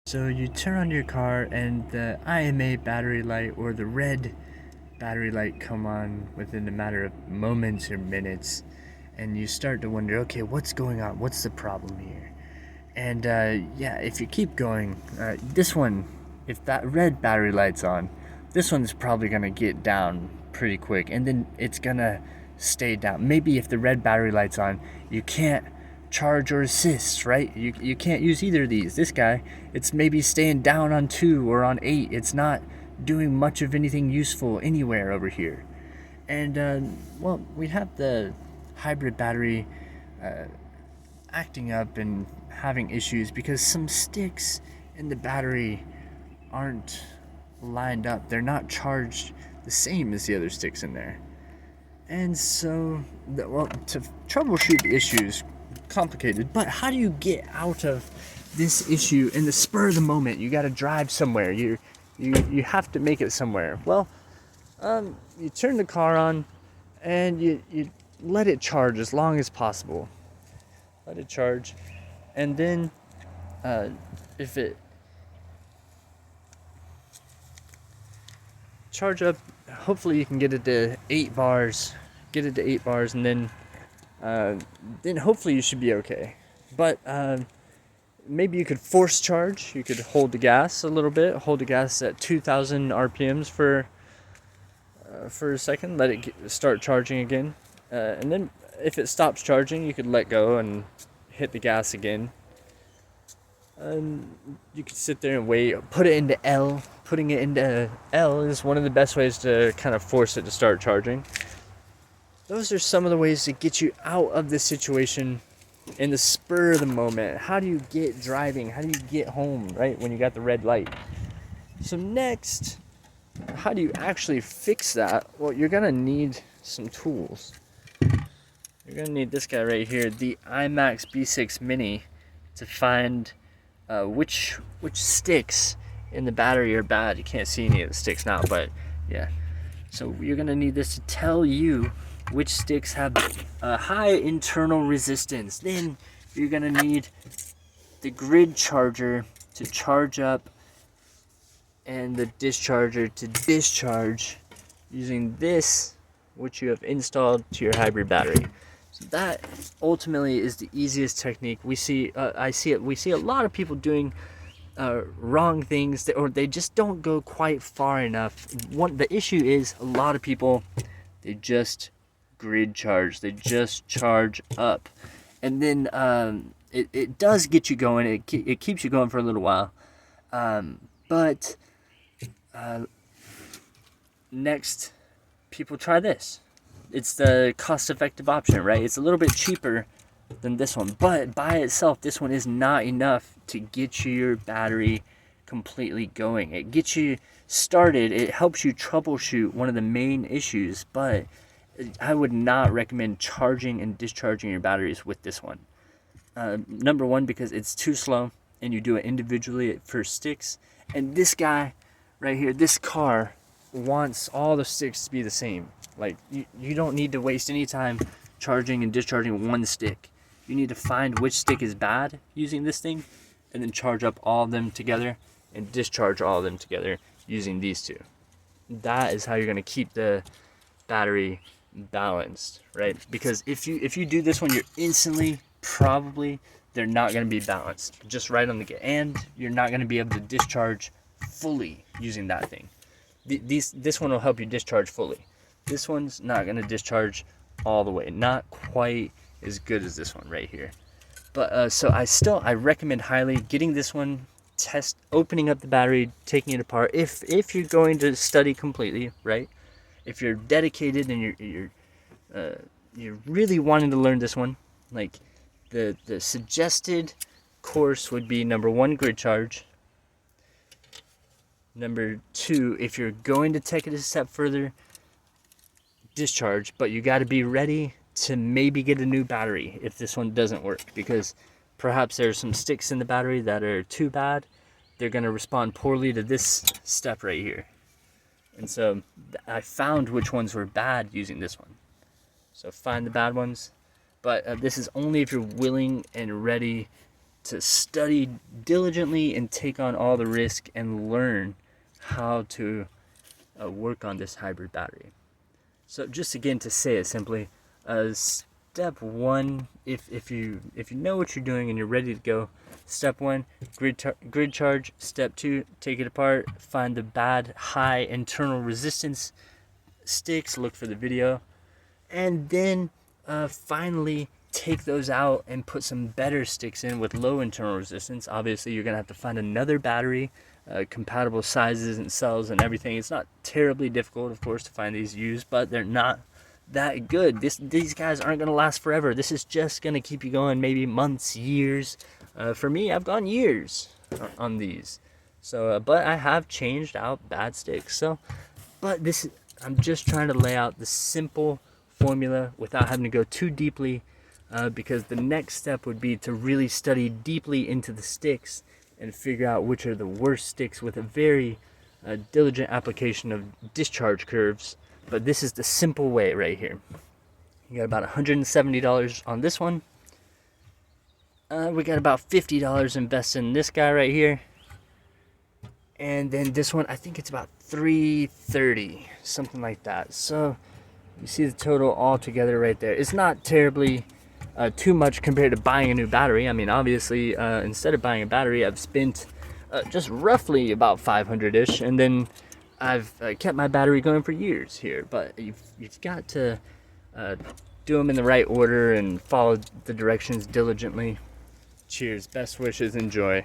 So you turn on your car and the IMA battery light or the red battery light come on within a matter of moments or minutes, and you start to wonder, okay, what's going on? What's the problem here? And yeah, if you keep going, this one, if that red battery light's on, this one's probably gonna get down pretty quick, and then it's gonna stay down. Maybe if the red battery light's on, you can't charge or assist, right? You can't use either of these. This guy, it's maybe staying down on 2 or on 8. It's not doing much of anything useful anywhere over here. And well, we have the hybrid battery acting up and having issues because some sticks in the battery aren't lined up. They're not charged the same as the other sticks in there. And so, well, to troubleshoot the issues, complicated, but how do you get out of this issue in the spur of the moment? You got to drive somewhere. You have to make it somewhere. Well, you turn the car on and you let it charge as long as possible. Let it charge, and then if it charge up, hopefully you can get it to 8 bars. Get it to 8 bars, and then hopefully you should be okay. But maybe you could force charge. You could hold the gas a little bit. Hold the gas at 2,000 RPMs for a second. Let it start charging again, and then if it stops charging, you could let go and hit the gas again. And you could sit there and wait. Put it into L. Putting it into L is one of the best ways to kind of force it to start charging. Those are some of the ways to get you out of this situation in the spur of the moment. How do you get driving? How do you get home, right, when you got the red light? So next, how do you actually fix that? Well, you're going to need some tools. You're going to need this guy right here, the IMAX B6 Mini, to find which sticks in the battery are bad. You can't see any of the sticks now, but yeah. So you're going to need this to tell you which sticks have a high internal resistance. Then you're going to need the grid charger to charge up and the discharger to discharge using this, which you have installed to your hybrid battery. So that ultimately is the easiest technique. We see a lot of people doing wrong things, or they just don't go quite far enough. The issue is a lot of people, they just grid charge. They just charge up, and then it does get you going. It keeps you going for a little while, but next, people try this. It's the cost-effective option, right? It's a little bit cheaper than this one, but by itself, this one is not enough to get your battery completely going. It gets you started. It helps you troubleshoot one of the main issues, but I would not recommend charging and discharging your batteries with this one. Number one, because it's too slow, and you do it individually for sticks. And this guy right here, this car, wants all the sticks to be the same. Like, you don't need to waste any time charging and discharging one stick. You need to find which stick is bad using this thing, and then charge up all of them together and discharge all of them together using these two. That is how you're going to keep the battery balanced, right? Because if you do this one, you're instantly, probably, they're not going to be balanced just right on the get, and you're not going to be able to discharge fully using that thing. This one will help you discharge fully. This one's not going to discharge all the way. Not quite as good as this one right here. But so I recommend highly getting this one, opening up the battery, taking it apart. If you're going to study completely, right? If you're dedicated and you're really wanting to learn this one, like the suggested course would be number 1, grid charge. Number 2, if you're going to take it a step further, discharge, but you got to be ready to maybe get a new battery if this one doesn't work, because perhaps there's some sticks in the battery that are too bad. They're going to respond poorly to this step right here. And so I found which ones were bad using this one. So find the bad ones. But this is only if you're willing and ready to study diligently and take on all the risk and learn how to work on this hybrid battery. So just again to say it simply, step one, if you know what you're doing and you're ready to go, step one, grid charge. Step two, take it apart, find the bad high internal resistance sticks, look for the video, and then finally take those out and put some better sticks in with low internal resistance. Obviously you're gonna have to find another battery, compatible sizes and cells and everything. It's not terribly difficult, of course, to find these used, but they're not that good. These guys aren't gonna last forever. This is just gonna keep you going maybe months, years. For me, I've gone years on these. So but I have changed out bad sticks. So but I'm just trying to lay out the simple formula without having to go too deeply, because the next step would be to really study deeply into the sticks and figure out which are the worst sticks with a very diligent application of discharge curves. But this is the simple way right here. You got about $170 on this one. We got about $50 invested in this guy right here. And then this one, I think it's about $330, something like that. So you see the total all together right there. It's not terribly too much compared to buying a new battery. I mean, obviously, instead of buying a battery, I've spent just roughly about 500-ish, and then I've kept my battery going for years here. But you've got to do them in the right order and follow the directions diligently. Cheers, best wishes, enjoy.